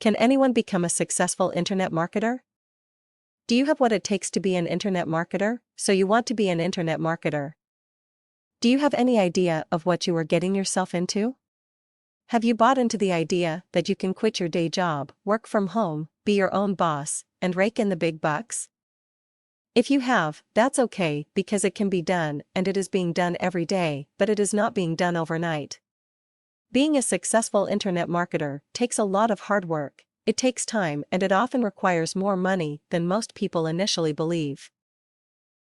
Can anyone become a successful internet marketer? Do you have what it takes to be an internet marketer, so you want to be an internet marketer? Do you have any idea of what you are getting yourself into? Have you bought into the idea that you can quit your day job, work from home, be your own boss, and rake in the big bucks? If you have, that's okay, because it can be done, and it is being done every day, but it is not being done overnight. Being a successful internet marketer takes a lot of hard work, it takes time, and it often requires more money than most people initially believe.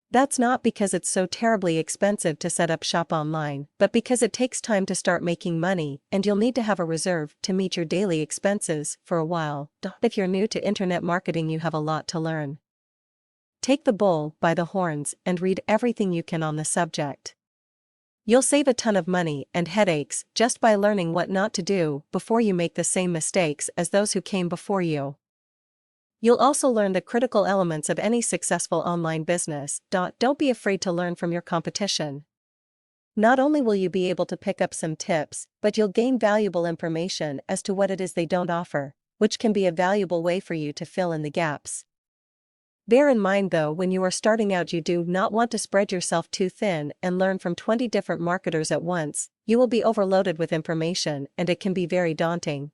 That's not because it's so terribly expensive to set up shop online, but because it takes time to start making money, and you'll need to have a reserve to meet your daily expenses for a while. If you're new to internet marketing, you have a lot to learn. Take the bull by the horns and read everything you can on the subject. You'll save a ton of money and headaches just by learning what not to do before you make the same mistakes as those who came before you. You'll also learn the critical elements of any successful online business. Don't be afraid to learn from your competition. Not only will you be able to pick up some tips, but you'll gain valuable information as to what it is they don't offer, which can be a valuable way for you to fill in the gaps. Bear in mind though, when you are starting out, you do not want to spread yourself too thin and learn from 20 different marketers at once. You will be overloaded with information and it can be very daunting.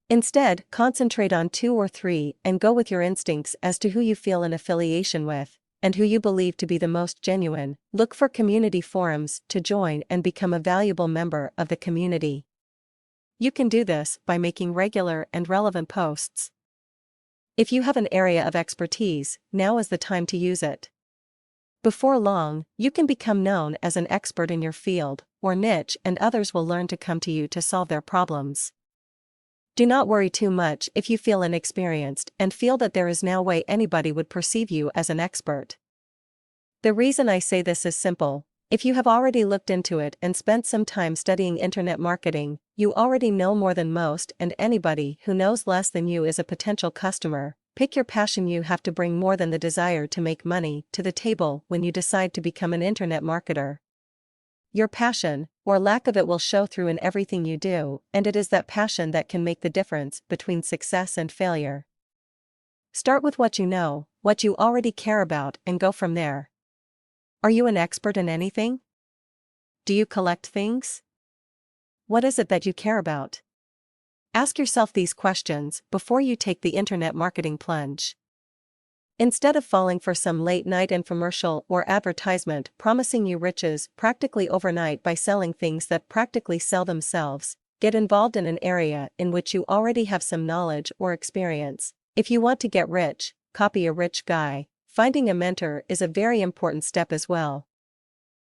Instead, concentrate on 2 or 3 and go with your instincts as to who you feel an affiliation with, and who you believe to be the most genuine. Look for community forums to join and become a valuable member of the community. You can do this by making regular and relevant posts. If you have an area of expertise, now is the time to use it. Before long, you can become known as an expert in your field or niche, and others will learn to come to you to solve their problems. Do not worry too much if you feel inexperienced and feel that there is no way anybody would perceive you as an expert. The reason I say this is simple. If you have already looked into it and spent some time studying internet marketing, you already know more than most, and anybody who knows less than you is a potential customer. Pick your passion. You have to bring more than the desire to make money to the table when you decide to become an internet marketer. Your passion, or lack of it, will show through in everything you do, and it is that passion that can make the difference between success and failure. Start with what you know, what you already care about, and go from there. Are you an expert in anything? Do you collect things? What is it that you care about? Ask yourself these questions before you take the internet marketing plunge. Instead of falling for some late-night infomercial or advertisement promising you riches practically overnight by selling things that practically sell themselves, get involved in an area in which you already have some knowledge or experience. If you want to get rich, copy a rich guy. Finding a mentor is a very important step as well.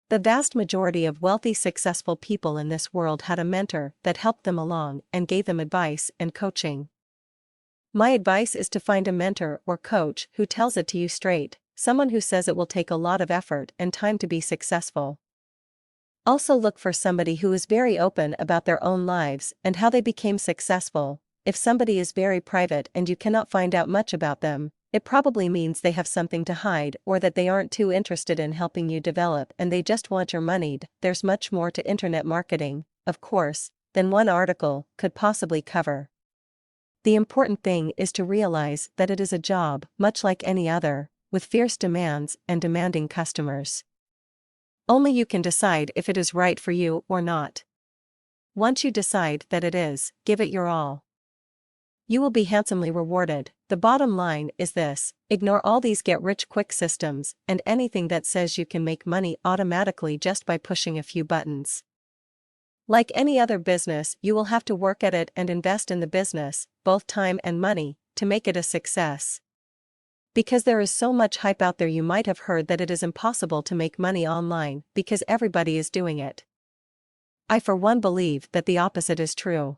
The vast majority of wealthy, successful people in this world had a mentor that helped them along and gave them advice and coaching. My advice is to find a mentor or coach who tells it to you straight, someone who says it will take a lot of effort and time to be successful. Also look for somebody who is very open about their own lives and how they became successful. If somebody is very private and you cannot find out much about them, it probably means they have something to hide, or that they aren't too interested in helping you develop and they just want your money. There's much more to internet marketing, of course, than one article could possibly cover. The important thing is to realize that it is a job, much like any other, with fierce demands and demanding customers. Only you can decide if it is right for you or not. Once you decide that it is, give it your all. You will be handsomely rewarded. The bottom line is this: ignore all these get-rich-quick systems and anything that says you can make money automatically just by pushing a few buttons. Like any other business, you will have to work at it and invest in the business, both time and money, to make it a success. Because there is so much hype out there, you might have heard that it is impossible to make money online because everybody is doing it. I for one believe that the opposite is true.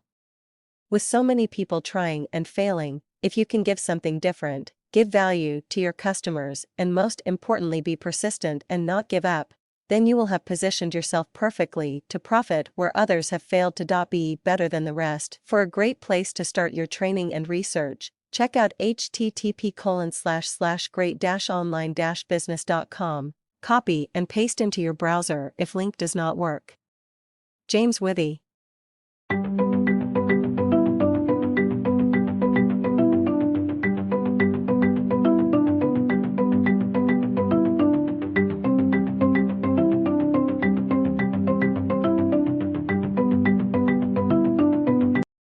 With so many people trying and failing, if you can give something different, give value to your customers, and most importantly be persistent and not give up, then you will have positioned yourself perfectly to profit where others have failed to. Be better than the rest. For a great place to start your training and research, check out http://great-online-business.com. Copy and paste into your browser if link does not work. James Withy.